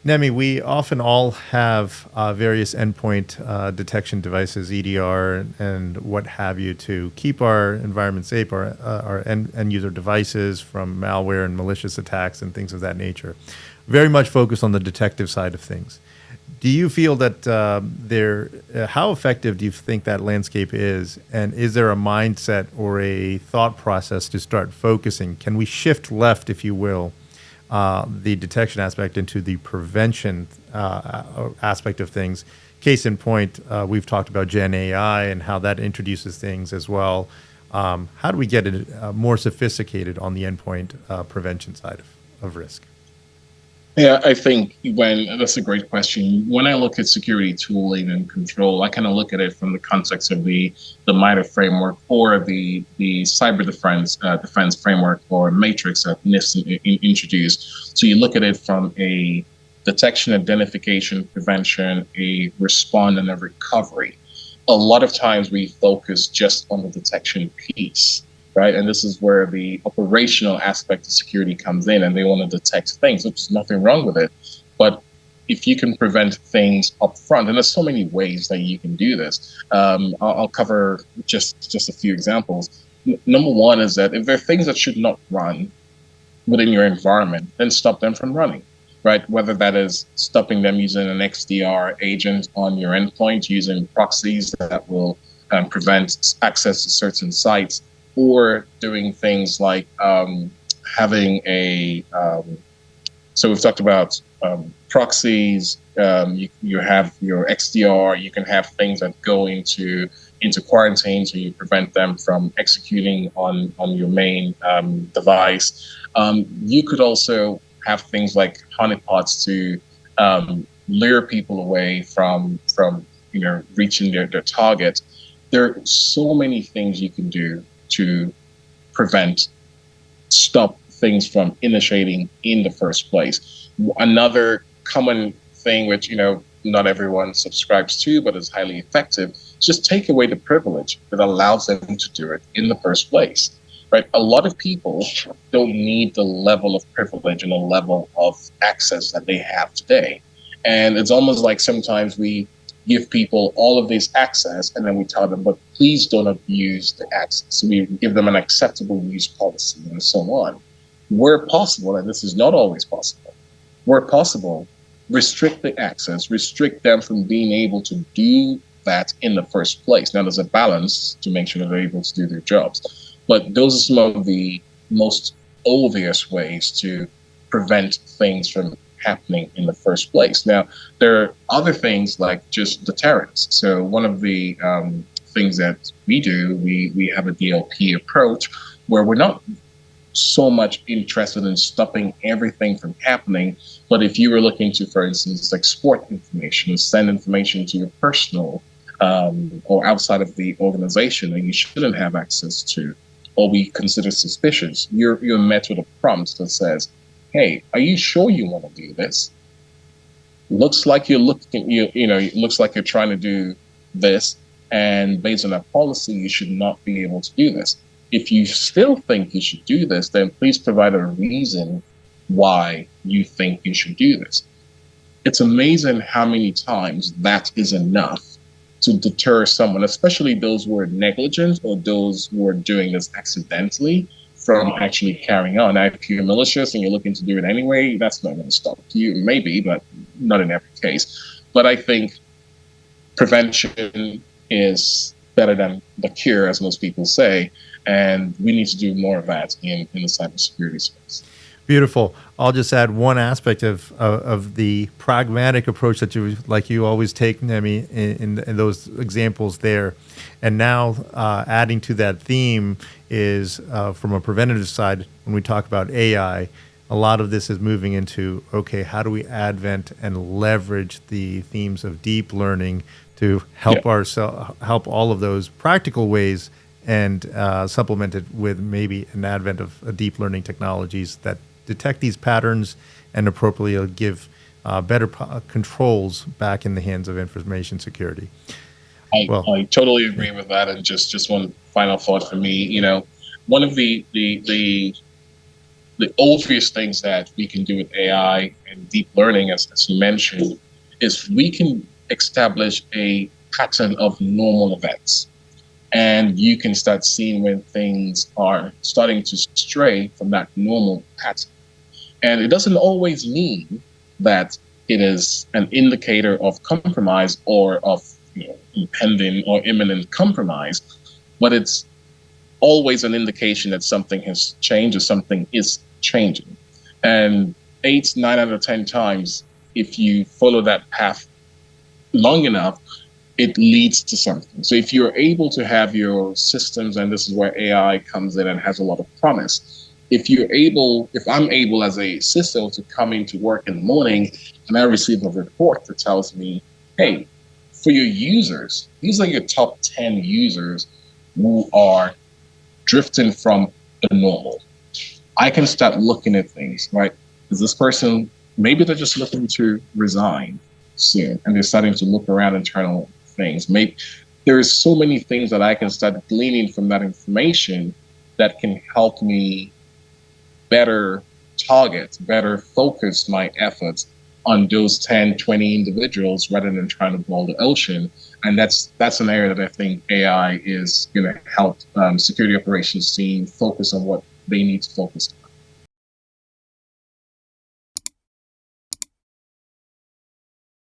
Nemi, we often all have various endpoint detection devices, EDR, and what have you, to keep our environment safe, our end user devices from malware and malicious attacks and things of that nature. Very much focused on the detective side of things. Do you feel that how effective do you think that landscape is? And is there a mindset or a thought process to start focusing? Can we shift left, if you will, the detection aspect into the prevention aspect of things? Case in point, we've talked about Gen AI and how that introduces things as well. How do we get it more sophisticated on the endpoint prevention side of risk? Yeah, I think that's a great question. When I look at security tooling and control, I kind of look at it from the context of the MITRE framework or the cyber defense framework or matrix that NIST introduced. So you look at it from a detection, identification, prevention, a respond, and a recovery. A lot of times we focus just on the detection piece, right? And this is where the operational aspect of security comes in, and they want to detect things. There's nothing wrong with it. But if you can prevent things up front, and there's so many ways that you can do this. I'll cover just a few examples. Number one is that if there are things that should not run within your environment, then stop them from running, right? Whether that is stopping them using an XDR agent on your endpoint, using proxies that will prevent access to certain sites, or doing things like having so we've talked about proxies, you have your XDR, you can have things that go into quarantine, so you prevent them from executing on your main device. You could also have things like honeypots to lure people away from reaching their target. There are so many things you can do to stop things from initiating in the first place. Another common thing, which not everyone subscribes to, but is highly effective, is just take away the privilege that allows them to do it in the first place. Right? A lot of people don't need the level of privilege and the level of access that they have today. And it's almost like sometimes we give people all of this access and then we tell them, but please don't abuse the access. We give them an acceptable use policy and so on. Where possible, and this is not always possible, where possible, restrict the access, restrict them from being able to do that in the first place. Now, there's a balance to make sure that they're able to do their jobs. But those are some of the most obvious ways to prevent things from happening in the first place. Now, there are other things like just deterrence. So one of the things that we do, we have a DLP approach where we're not so much interested in stopping everything from happening. But if you were looking to, for instance, export information, send information to your personal or outside of the organization that you shouldn't have access to, or we consider suspicious, you're met with a prompt that says, hey, are you sure you want to do this? Looks like you're looks like you're trying to do this, and based on that policy, you should not be able to do this. If you still think you should do this, then please provide a reason why you think you should do this. It's amazing how many times that is enough to deter someone, especially those who are negligent or those who are doing this accidentally, from actually carrying on. Now, if you're malicious and you're looking to do it anyway, that's not going to stop you. Maybe, but not in every case. But I think prevention is better than the cure, as most people say, and we need to do more of that in the cybersecurity space. Beautiful. I'll just add one aspect of the pragmatic approach that you always take, Nemi, in those examples there. And now adding to that theme is from a preventative side, when we talk about AI, a lot of this is moving into, okay, how do we advent and leverage the themes of deep learning to help help all of those practical ways, and supplement it with maybe an advent of deep learning technologies that detect these patterns and appropriately give better controls back in the hands of information security. I totally agree with that. And just one final thought for me, one of the obvious things that we can do with AI and deep learning, as you mentioned, is we can establish a pattern of normal events. And you can start seeing when things are starting to stray from that normal pattern. And it doesn't always mean that it is an indicator of compromise or of impending or imminent compromise, but it's always an indication that something has changed or something is changing. And 8, 9 out of 10 times, if you follow that path long enough, it leads to something. So if you're able to have your systems, and this is where AI comes in and has a lot of promise, if I'm able as a system to come into work in the morning and I receive a report that tells me, hey, for your users, these are your top 10 users who are drifting from the normal. I can start looking at things, right? Is this person, maybe they're just looking to resign soon and they're starting to look around internal things. Maybe there's so many things that I can start gleaning from that information that can help me better target, better focus my efforts on those 10, 20 individuals rather than trying to boil the ocean. And that's an area that I think AI is going to help security operations team focus on what they need to focus on.